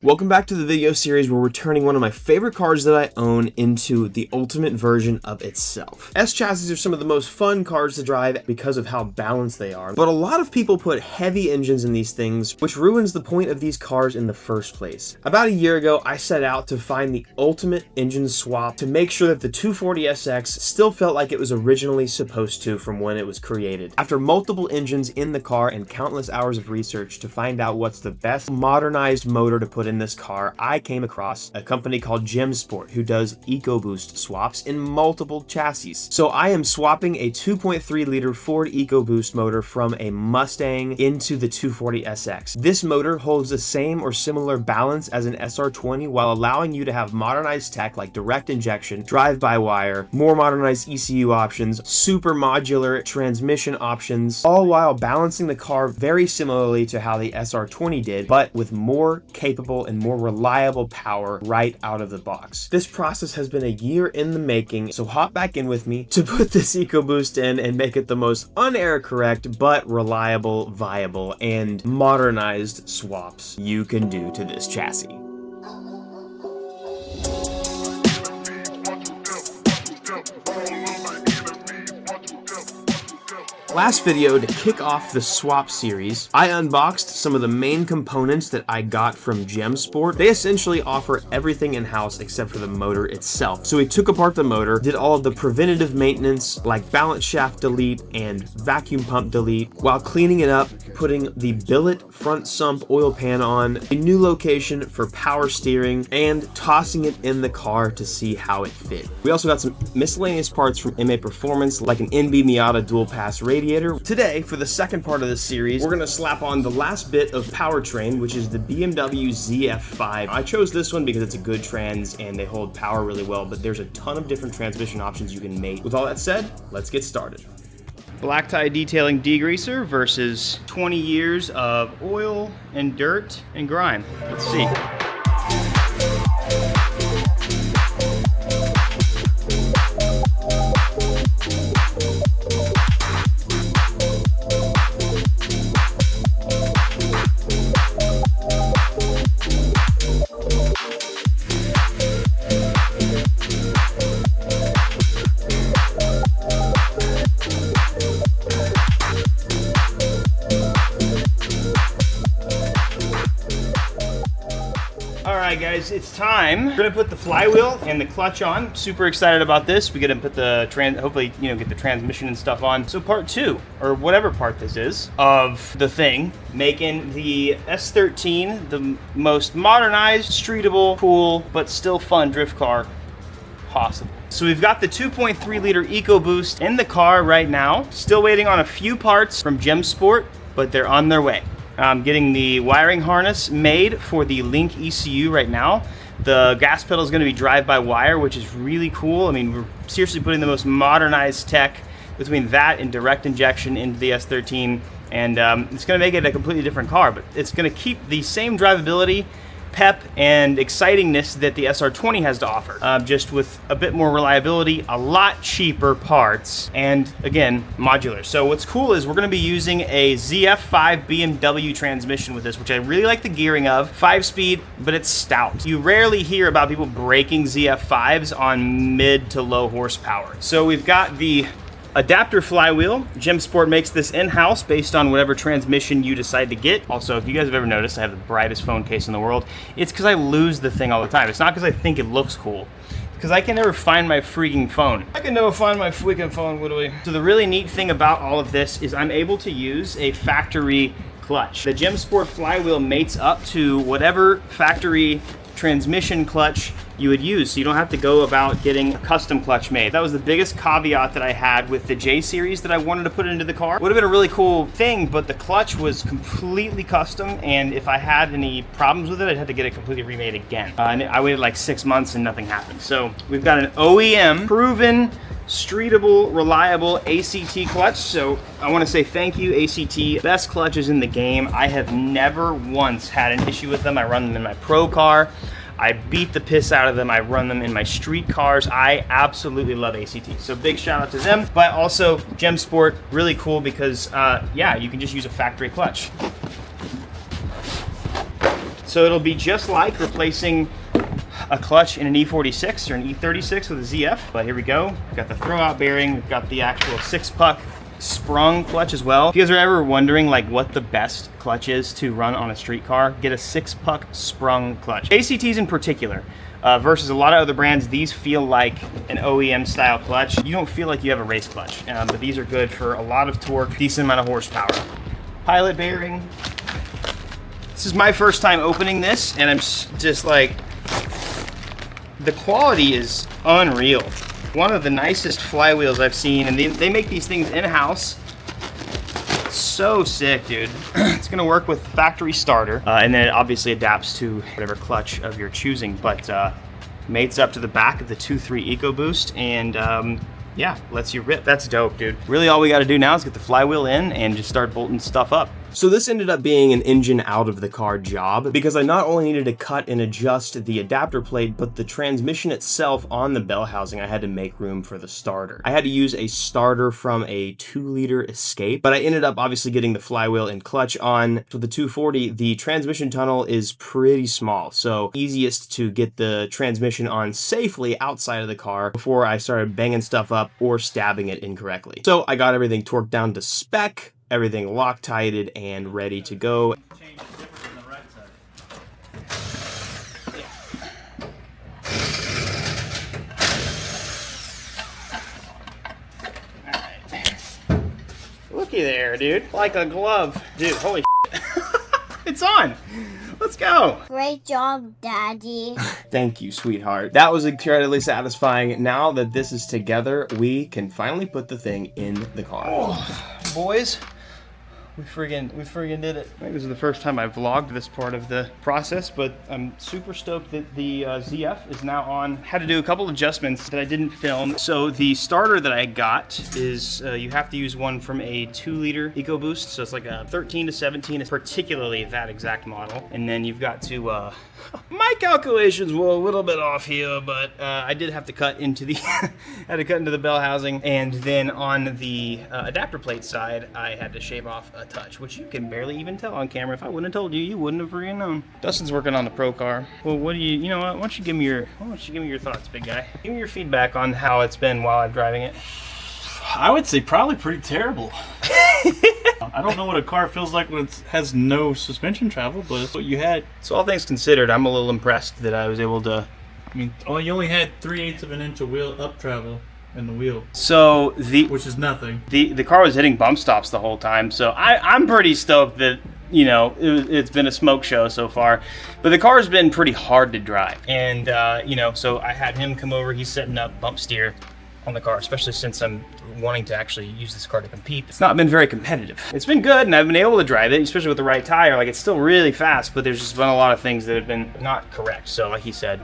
Welcome back to the video series where we're turning one of my favorite cars that I own into the ultimate version of itself. S chassis are some of the most fun cars to drive because of how balanced they are, but a lot of people put heavy engines in these things, which ruins the point of these cars in the first place. About a year ago, I set out to find the ultimate engine swap to make sure that the 240SX still felt like it was originally supposed to from when it was created. After multiple engines in the car and countless hours of research to find out what's the best modernized motor to put in this car, I came across a company called GemSport who does EcoBoost swaps in multiple chassis. So I am swapping a 2.3 liter Ford EcoBoost motor from a Mustang into the 240SX. This motor holds the same or similar balance as an SR20 while allowing you to have modernized tech like direct injection, drive-by-wire, more modernized ECU options, super modular transmission options, all while balancing the car very similarly to how the SR20 did, but with more capable and more reliable power right out of the box. This process has been a year in the making, so hop back in with me to put this EcoBoost in and make it the most un-error correct but reliable, viable, and modernized swaps you can do to this chassis. Last video, to kick off the swap series, I unboxed some of the main components that I got from GemSport. They essentially offer everything in-house except for the motor itself. So we took apart the motor, did all of the preventative maintenance like balance shaft delete and vacuum pump delete, while cleaning it up, putting the billet front sump oil pan on, a new location for power steering, and tossing it in the car to see how it fit. We also got some miscellaneous parts from MA Performance like an NB Miata dual pass radiator. Today, for the second part of this series, we're going to slap on the last bit of powertrain, which is the BMW ZF5. I chose this one because it's a good trans and they hold power really well, but there's a ton of different transmission options you can make. With all that said, let's get started. Black tie detailing degreaser versus 20 years of oil and dirt and grime. Let's see. Alright guys, it's time. We're gonna put the flywheel and the clutch on. Super excited about this. We gotta put the hopefully, get the transmission and stuff on. So part 2, or whatever part this is, of the thing, making the S13 the most modernized, streetable, cool, but still fun drift car possible. So we've got the 2.3 liter EcoBoost in the car right now. Still waiting on a few parts from GemSport, but they're on their way. I'm getting the wiring harness made for the Link ECU right now. The gas pedal is going to be drive-by-wire, which is really cool. I mean, we're seriously putting the most modernized tech between that and direct injection into the S13, and it's going to make it a completely different car, but it's going to keep the same drivability, pep, and excitingness that the SR20 has to offer, just with a bit more reliability, a lot cheaper parts, and again, modular. So what's cool is we're gonna be using a ZF5 BMW transmission with this, which I really like the gearing of. 5-speed, but it's stout. You rarely hear about people breaking ZF5s on mid to low horsepower. So we've got the adapter flywheel. GemSport makes this in-house based on whatever transmission you decide to get. Also, if you guys have ever noticed, I have the brightest phone case in the world. It's because I lose the thing all the time. It's not because I think it looks cool. Because I can never find my freaking phone. I can never find my freaking phone, literally. So the really neat thing about all of this is I'm able to use a factory clutch. The GemSport flywheel mates up to whatever factory transmission clutch you would use, so you don't have to go about getting a custom clutch made. That was the biggest caveat that I had with the J series that I wanted to put into the car. Would have been a really cool thing, but the clutch was completely custom, and if I had any problems with it, I'd have to get it completely remade again. And I waited like 6 months and nothing happened. So we've got an OEM proven, streetable, reliable ACT clutch. So I want to say thank you, ACT. Best clutches in the game. I have never once had an issue with them. I run them in my pro car. I beat the piss out of them. I run them in my street cars. I absolutely love ACT. So big shout out to them, but also GemSport, really cool because yeah, you can just use a factory clutch. So it'll be just like replacing a clutch in an E46 or an E36 with a ZF. But here we go. We've got the throwout bearing. We've got the actual 6-puck sprung clutch as well. If you guys are ever wondering like what the best clutch is to run on a street car, get a 6-puck sprung clutch. ACTs in particular, versus a lot of other brands, these feel like an OEM style clutch. You don't feel like you have a race clutch, but these are good for a lot of torque, decent amount of horsepower. Pilot bearing. This is my first time opening this, and I'm just like, the quality is unreal. One of the nicest flywheels I've seen, and they make these things in-house. So sick, dude. It's gonna work with factory starter, and then it obviously adapts to whatever clutch of your choosing, but mates up to the back of the 2.3 EcoBoost, and yeah, lets you rip. That's dope, dude. Really all we gotta do now is get the flywheel in and just start bolting stuff up. So this ended up being an engine out of the car job because I not only needed to cut and adjust the adapter plate, but the transmission itself on the bell housing, I had to make room for the starter. I had to use a starter from a 2-liter Escape, but I ended up obviously getting the flywheel and clutch on. For the 240, the transmission tunnel is pretty small, so easiest to get the transmission on safely outside of the car before I started banging stuff up or stabbing it incorrectly. So I got everything torqued down to spec, everything Loctited and ready to go. Looky there, dude. Like a glove. Dude, holy shit. It's on. Let's go. Great job, Daddy. Thank you, sweetheart. That was incredibly satisfying. Now that this is together, we can finally put the thing in the car. Oh, boys. We friggin' did it. I think this is the first time I've vlogged this part of the process, but I'm super stoked that the ZF is now on. Had to do a couple adjustments that I didn't film. So the starter that I got is, you have to use one from a 2-liter EcoBoost. So it's like a 13 to 17, particularly that exact model. And then you've got to, my calculations were a little bit off here, but I did have to cut into the, had to cut into the bell housing. And then on the adapter plate side, I had to shave off a touch, which you can barely even tell on camera. If I wouldn't have told you, you wouldn't have freaking known. Dustin's working on the pro car. Well, what do you know what? Why don't you give me your thoughts, big guy? Give me your feedback on how it's been while I'm driving it. I would say probably pretty terrible. I don't know what a car feels like when it has no suspension travel, but it's what you had. So all things considered, I'm a little impressed that I was able to. I mean, you only had 3/8 of an inch of wheel up travel in the wheel. So which is nothing. The car was hitting bump stops the whole time, so I'm pretty stoked that, you know, it's been a smoke show so far. But the car's been pretty hard to drive, and you know, so I had him come over. He's setting up bump steer on the car, especially since I'm wanting to actually use this car to compete. It's not been very competitive. It's been good, and I've been able to drive it, especially with the right tire. Like, it's still really fast, but there's just been a lot of things that have been not correct. So like he said,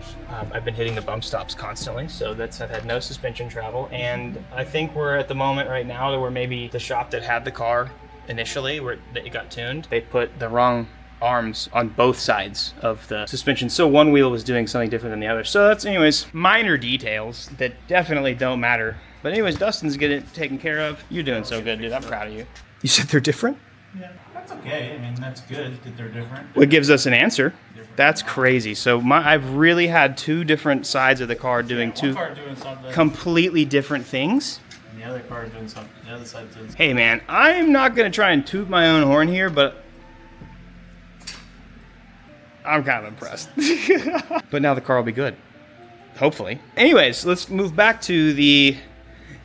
I've been hitting the bump stops constantly, so I've had no suspension travel. And I think we're at the moment right now to where maybe the shop that had the car initially, where it got tuned, they put the wrong arms on both sides of the suspension, so one wheel was doing something different than the other. So that's, anyways, minor details that definitely don't matter. But anyways, Dustin's getting it taken care of. You're doing so good, dude. I'm proud of you. You said they're different? Yeah, that's okay. I mean, that's good that they're different. Well, it gives us an answer. That's crazy. So I've really had two different sides of the car doing two completely different things. And the other car doing something. The other side doing something. Hey man, I'm not gonna try and toot my own horn here, but I'm kind of impressed. But now the car will be good. Hopefully. Anyways, let's move back to the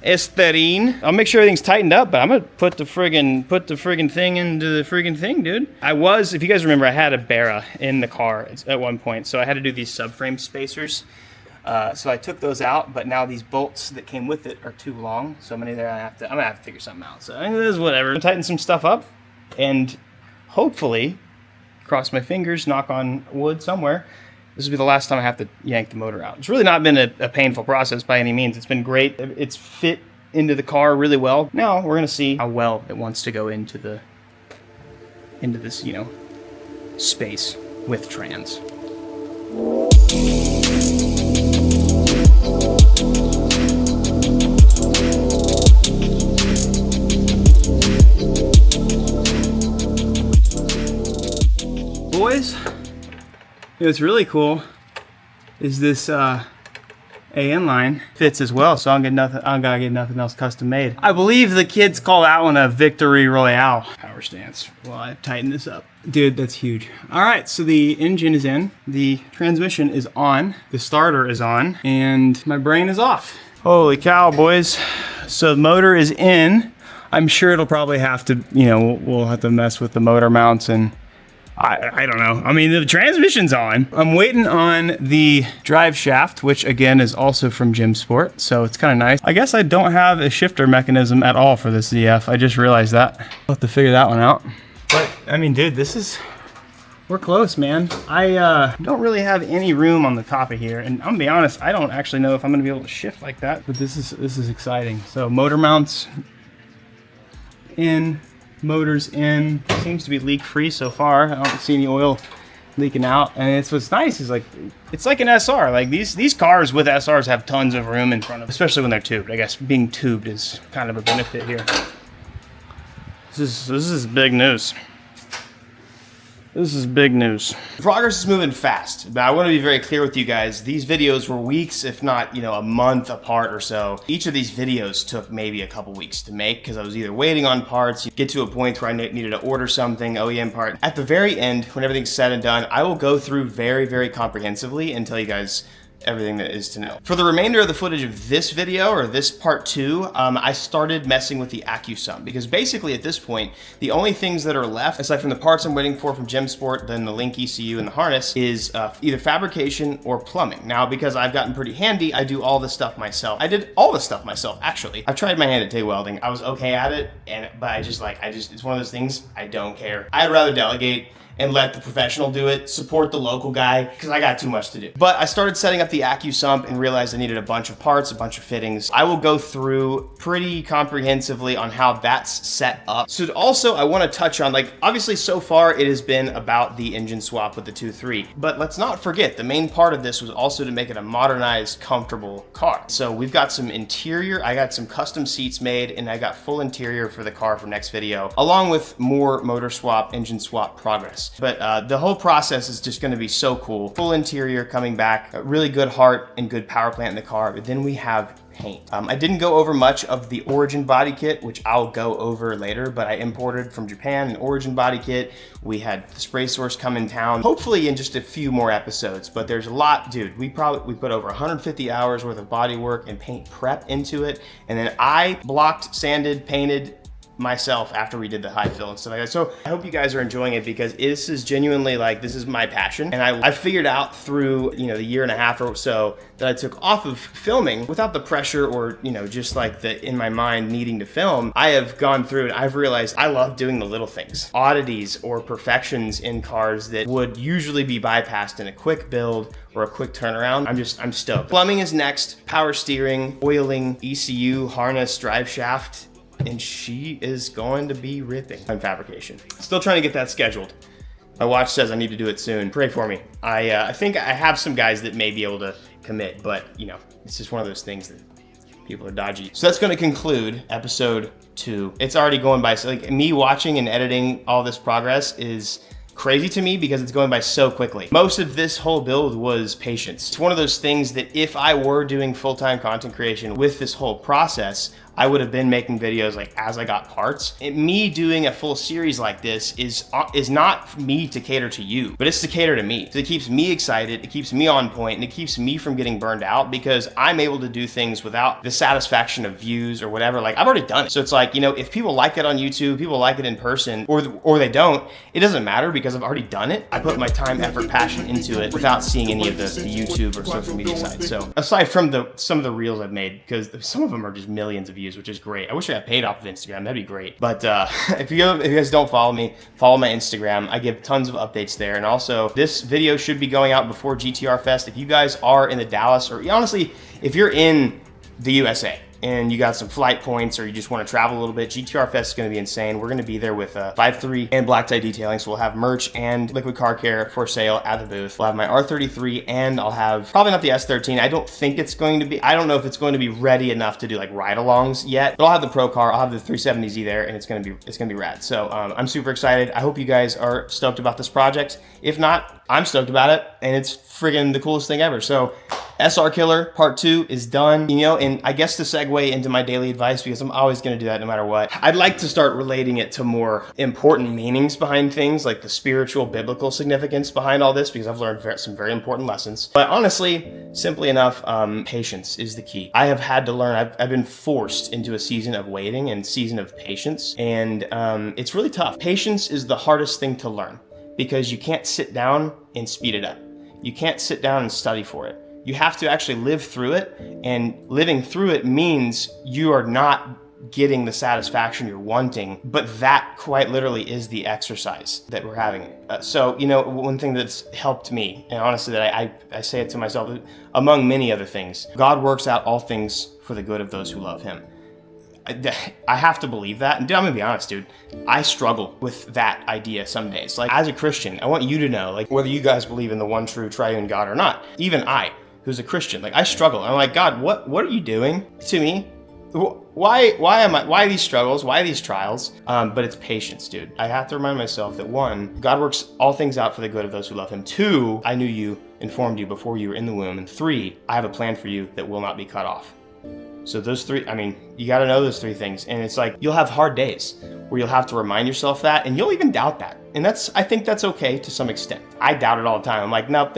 Esterine. I'll make sure everything's tightened up, but I'm gonna put the friggin' thing into the friggin' thing, dude. If you guys remember, I had a Barra in the car at one point, so I had to do these subframe spacers. So I took those out, but now these bolts that came with it are too long, so I'm gonna have to figure something out. So it is whatever. I'm gonna tighten some stuff up, and hopefully, cross my fingers, knock on wood somewhere, this will be the last time I have to yank the motor out. It's really not been a painful process by any means. It's been great. It's fit into the car really well. Now we're gonna see how well it wants to go into this, you know, space with trans. Boys, What's really cool is this AN line fits as well, so I gotta get nothing else custom made. I believe the kids call that one a Victory Royale power stance. Well, I tighten this up. Dude, that's huge. All right, so the engine is in, the transmission is on, the starter is on, and my brain is off. Holy cow, boys. So the motor is in. I'm sure it'll probably have to, you know, we'll have to mess with the motor mounts and I don't know. I mean, the transmission's on. I'm waiting on the drive shaft, which again is also from Gym Sport, so it's kind of nice. I guess I don't have a shifter mechanism at all for this ZF. I just realized that. I'll have to figure that one out. But I mean, dude, we're close, man. I don't really have any room on the top of here, and I'm gonna be honest, I don't actually know if I'm gonna be able to shift like that. But this is exciting. So motor mounts in. Motors in, seems to be leak free so far. I don't see any oil leaking out, and what's nice is like it's like an SR. Like these cars with SRs have tons of room in front of them, especially when they're tubed. I guess being tubed is kind of a benefit here. This is big news. This is big news. Progress is moving fast, but I want to be very clear with you guys. These videos were weeks, if not, you know, a month apart or so. Each of these videos took maybe a couple weeks to make because I was either waiting on parts, get to a point where I needed to order something, OEM part. At the very end, when everything's said and done, I will go through very, very comprehensively and tell you guys everything that is to know. For the remainder of the footage of this video, or this part 2, I started messing with the AccuSum, because basically at this point, the only things that are left, aside from the parts I'm waiting for from Gym Sport, then the link ECU and the harness, is either fabrication or plumbing. Now, because I've gotten pretty handy, I do all this stuff myself. I did all this stuff myself, actually. I've tried my hand at TIG welding. I was okay at it, but it's one of those things, I don't care. I'd rather delegate and let the professional do it, support the local guy, because I got too much to do. But I started setting up the AccuSump and realized I needed a bunch of parts, a bunch of fittings. I will go through pretty comprehensively on how that's set up. So also, I want to touch on, like, obviously so far it has been about the engine swap with the 2.3, but let's not forget the main part of this was also to make it a modernized, comfortable car. So we've got some interior, I got some custom seats made, and I got full interior for the car for next video, along with more motor swap, engine swap progress. But the whole process is just going to be so cool. Full interior coming back, a really good heart and good power plant in the car. But then we have paint. I didn't go over much of the Origin body kit, which I'll go over later, but I imported from Japan an Origin body kit. We had the spray source come in town, hopefully in just a few more episodes, but there's a lot, dude. We put over 150 hours worth of body work and paint prep into it. And then I blocked, sanded, painted myself after we did the high fill and stuff like that. So I hope you guys are enjoying it, because this is genuinely, like, this is my passion. And I figured out through, you know, the year and a half or so that I took off of filming without the pressure or, you know, just like the in my mind needing to film. I have gone through and I've realized I love doing the little things, oddities or perfections in cars that would usually be bypassed in a quick build or a quick turnaround. I'm stoked. Plumbing is next, power steering, oiling, ECU, harness, drive shaft, and she is going to be ripping on fabrication. Still trying to get that scheduled. My watch says I need to do it soon. Pray for me. I think I have some guys that may be able to commit, but you know, it's just one of those things that people are dodgy. So that's going to conclude episode 2. It's already going by, so like me watching and editing all this progress is crazy to me because it's going by so quickly. Most of this whole build was patience. It's one of those things that if I were doing full-time content creation with this whole process, I would have been making videos like as I got parts. Me doing a full series like this is not me to cater to you, but it's to cater to me. So it keeps me excited, it keeps me on point, and it keeps me from getting burned out because I'm able to do things without the satisfaction of views or whatever. Like, I've already done it. So it's like, you know, if people like it on YouTube, people like it in person, or they don't, it doesn't matter because I've already done it. I put my time, effort, passion into it without seeing any of the YouTube or social media side. So aside from some of the reels I've made, because some of them are just millions of views, which is great. I wish I got paid off of Instagram. That'd be great. But if you guys don't follow me, follow my Instagram. I give tons of updates there. And also, this video should be going out before GTR Fest. If you guys are in the Dallas, or honestly, if you're in the USA, and you got some flight points or you just want to travel a little bit, GTR Fest is going to be insane. We're going to be there with 5.3 and black tie detailing, so we'll have merch and liquid car care for sale at the booth. We'll have my R33 and I'll have probably not the S13. I don't think it's going to be, I don't know if it's going to be ready enough to do like ride-alongs yet, but I'll have the Pro car, I'll have the 370Z there, and it's gonna be rad. So I'm super excited. I hope you guys are stoked about this project. If not, I'm stoked about it, and it's friggin' the coolest thing ever. So SR Killer Part 2 is done, you know, and I guess to segue into my daily advice, because I'm always gonna do that no matter what, I'd like to start relating it to more important meanings behind things, like the spiritual, biblical significance behind all this, because I've learned some very important lessons. But honestly, simply enough, patience is the key. I have had to learn, I've been forced into a season of waiting and season of patience, and it's really tough. Patience is the hardest thing to learn, because you can't sit down and speed it up. You can't sit down and study for it. You have to actually live through it, and living through it means you are not getting the satisfaction you're wanting, but that quite literally is the exercise that we're having. So, you know, one thing that's helped me, and honestly that I say it to myself, among many other things, God works out all things for the good of those who love him. I have to believe that. And dude, I'm gonna be honest, dude, I struggle with that idea some days. Like, as a Christian, I want you to know, like, whether you guys believe in the one true triune God or not, even I, who's a Christian, like, I struggle. I'm like, God, what are you doing to me? Why these struggles? Why these trials? But it's patience, dude. I have to remind myself that 1, God works all things out for the good of those who love him. 2, I knew you, informed you before you were in the womb. And 3, I have a plan for you that will not be cut off. So those 3, I mean, you got to know those 3 things. And it's like, you'll have hard days where you'll have to remind yourself that, and you'll even doubt that. And I think that's okay to some extent. I doubt it all the time. I'm like, nope,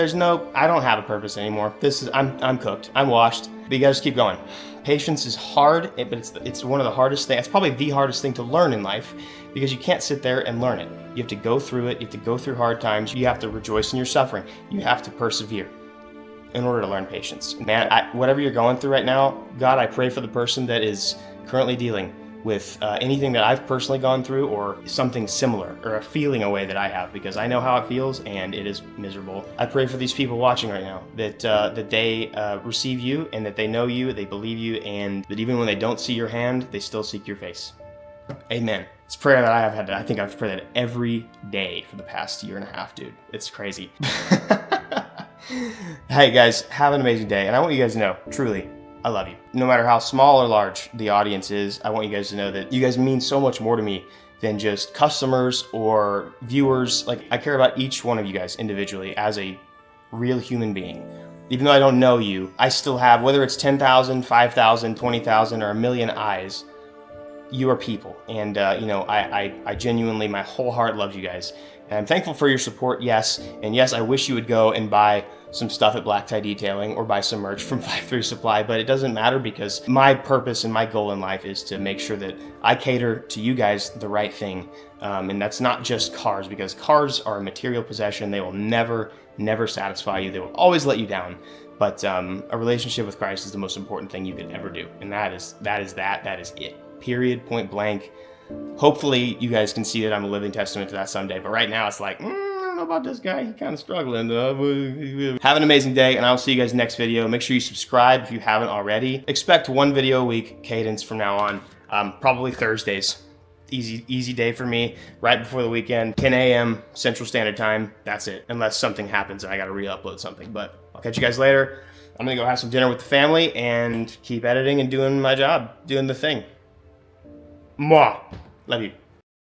I don't have a purpose anymore. I'm cooked. I'm washed. But you guys keep going. Patience is hard, but it's one of the hardest things. It's probably the hardest thing to learn in life, because you can't sit there and learn it. You have to go through it. You have to go through hard times. You have to rejoice in your suffering. You have to persevere in order to learn patience. Man, whatever you're going through right now, God, I pray for the person that is currently dealing with anything that I've personally gone through, or something similar, or a feeling away that I have, because I know how it feels and it is miserable. I pray for these people watching right now that they receive you, and that they know you, they believe you, and that even when they don't see your hand, they still seek your face. Amen. It's a prayer that I think I've prayed that every day for the past 1.5 years, dude. It's crazy. Hey guys, have an amazing day, and I want you guys to know, truly, I love you. No matter how small or large the audience is, I want you guys to know that you guys mean so much more to me than just customers or viewers. Like, I care about each one of you guys individually as a real human being. Even though I don't know you, I still have, whether it's 10,000, 5,000, 20,000, or 1 million eyes, you are people. And, you know, I genuinely, my whole heart loves you guys. And I'm thankful for your support, yes. And yes, I wish you would go and buy some stuff at Black Tie Detailing, or buy some merch from 5.3 Supply, but it doesn't matter, because my purpose and my goal in life is to make sure that I cater to you guys the right thing. And that's not just cars, because cars are a material possession. They will never satisfy you. They will always let you down. But a relationship with Christ is the most important thing you could ever do. And that is it. Period, point blank. Hopefully you guys can see that I'm a living testament to that someday. But right now it's like, I don't know about this guy. He's kind of struggling. Have an amazing day, and I'll see you guys next video. Make sure you subscribe if you haven't already. Expect 1 video a week cadence from now on. Probably Thursdays. Easy day for me. Right before the weekend, 10 a.m. Central Standard Time. That's it. Unless something happens and I got to re-upload something. But I'll catch you guys later. I'm going to go have some dinner with the family and keep editing and doing my job, doing the thing. Mwah. Love you.